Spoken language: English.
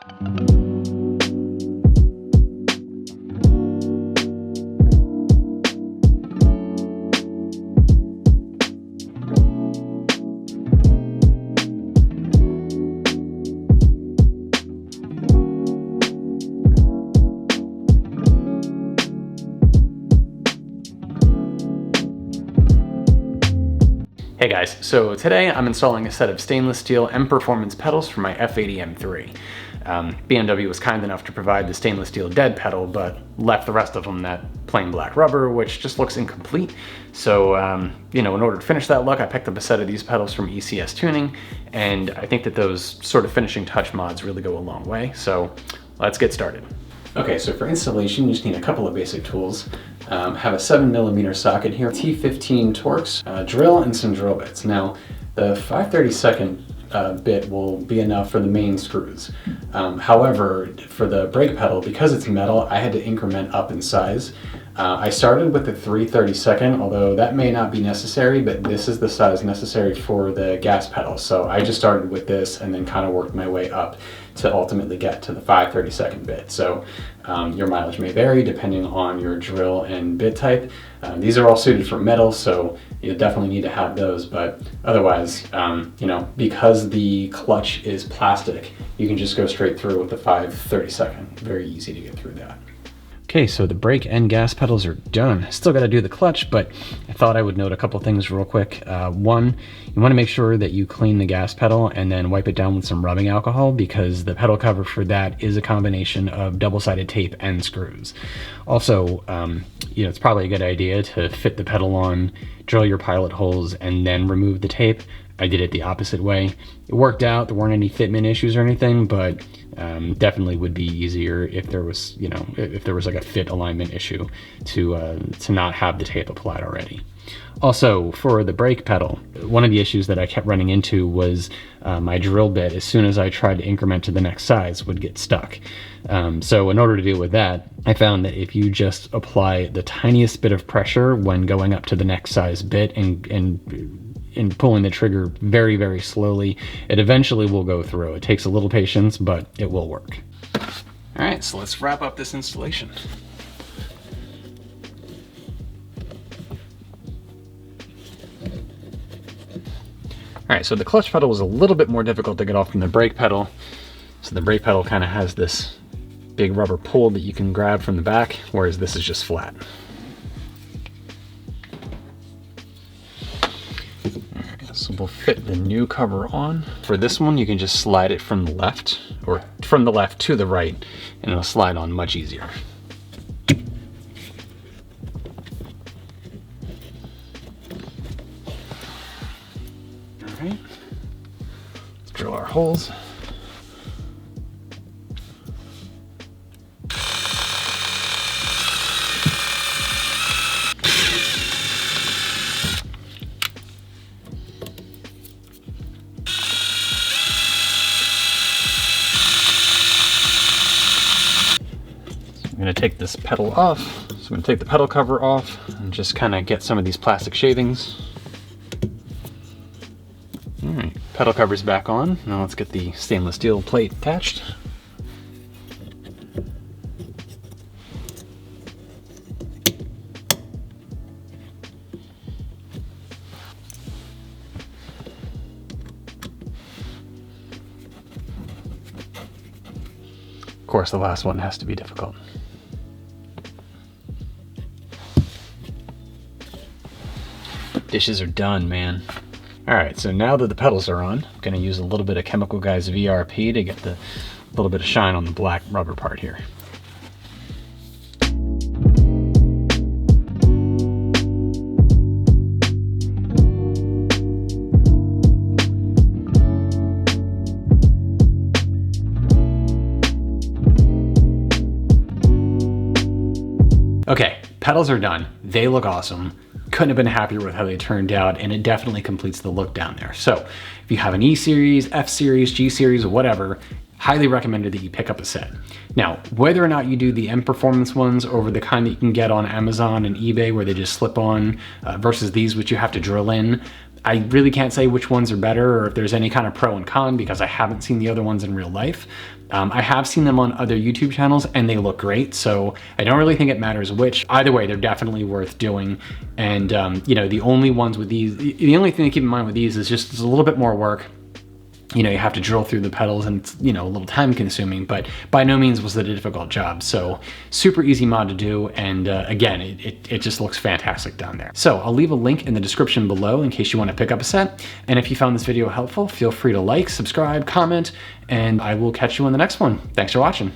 Hey guys, so today I'm installing a set of stainless steel M Performance pedals for my F80 M3. BMW was kind enough to provide the stainless steel dead pedal, but left the rest of them that plain black rubber, which just looks incomplete. So, in order to finish that look, I picked up a set of these pedals from ECS Tuning, and I think that those sort of finishing touch mods really go a long way. So let's get started. Okay, so for installation, you just need a couple of basic tools. Have a 7mm socket here, T15 Torx, drill, and some drill bits. Now, the 5/32 bit will be enough for the main screws. However, for the brake pedal, because it's metal, I had to increment up in size. I started with the 3/32, although that may not be necessary, but this is the size necessary for the gas pedal. So I just started with this and then kind of worked my way up to ultimately get to the 5/32 bit. So your mileage may vary depending on your drill and bit type. These are all suited for metal, so you definitely need to have those, but otherwise, because the clutch is plastic, you can just go straight through with the 5/32. Very easy to get through that. Okay, so the brake and gas pedals are done. Still got to do the clutch, but I thought I would note a couple things real quick. One, you want to make sure that you clean the gas pedal and then wipe it down with some rubbing alcohol, because the pedal cover for that is a combination of double-sided tape and screws. Also, it's probably a good idea to fit the pedal on, drill your pilot holes, and then remove the tape. I did it the opposite way. It worked out. There weren't any fitment issues or anything, but definitely would be easier if there was, if there was like a fit alignment issue to not have the tape applied already. Also, for the brake pedal, one of the issues that I kept running into was my drill bit, as soon as I tried to increment to the next size, would get stuck. So in order to deal with that, I found that if you just apply the tiniest bit of pressure when going up to the next size bit and pulling the trigger very, very slowly, it eventually will go through. It takes a little patience, but it will work. All right, so let's wrap up this installation. All right, so the clutch pedal was a little bit more difficult to get off than the brake pedal. So the brake pedal kind of has this big rubber pull that you can grab from the back, whereas this is just flat. So we'll fit the new cover on. For this one, you can just slide it from the left, or from the left to the right, and it'll slide on much easier. All right, let's drill our holes. I'm going to take this pedal off, so I'm going to take the pedal cover off and just kind of get some of these plastic shavings. All right, pedal cover's back on. Now let's get the stainless steel plate attached. Of course, the last one has to be difficult. Dishes are done, man. All right, so now that the pedals are on, I'm gonna use a little bit of Chemical Guys VRP to get the little bit of shine on the black rubber part here. Okay, pedals are done. They look awesome. Couldn't have been happier with how they turned out, and it definitely completes the look down there. So if you have an E series, F series, G series, whatever, highly recommended that you pick up a set. Now, whether or not you do the M Performance ones over the kind that you can get on Amazon and eBay where they just slip on versus these which you have to drill in, I really can't say which ones are better or if there's any kind of pro and con because I haven't seen the other ones in real life. I have seen them on other YouTube channels and they look great, so I don't really think it matters which. Either way, they're definitely worth doing. And you know, the only ones with these, the only thing to keep in mind with these is just it's a little bit more work. You know, you have to drill through the pedals and it's, you know, a little time consuming, but by no means was it a difficult job. So super easy mod to do. And again, it just looks fantastic down there. So I'll leave a link in the description below in case you want to pick up a set. And if you found this video helpful, feel free to like, subscribe, comment, and I will catch you on the next one. Thanks for watching.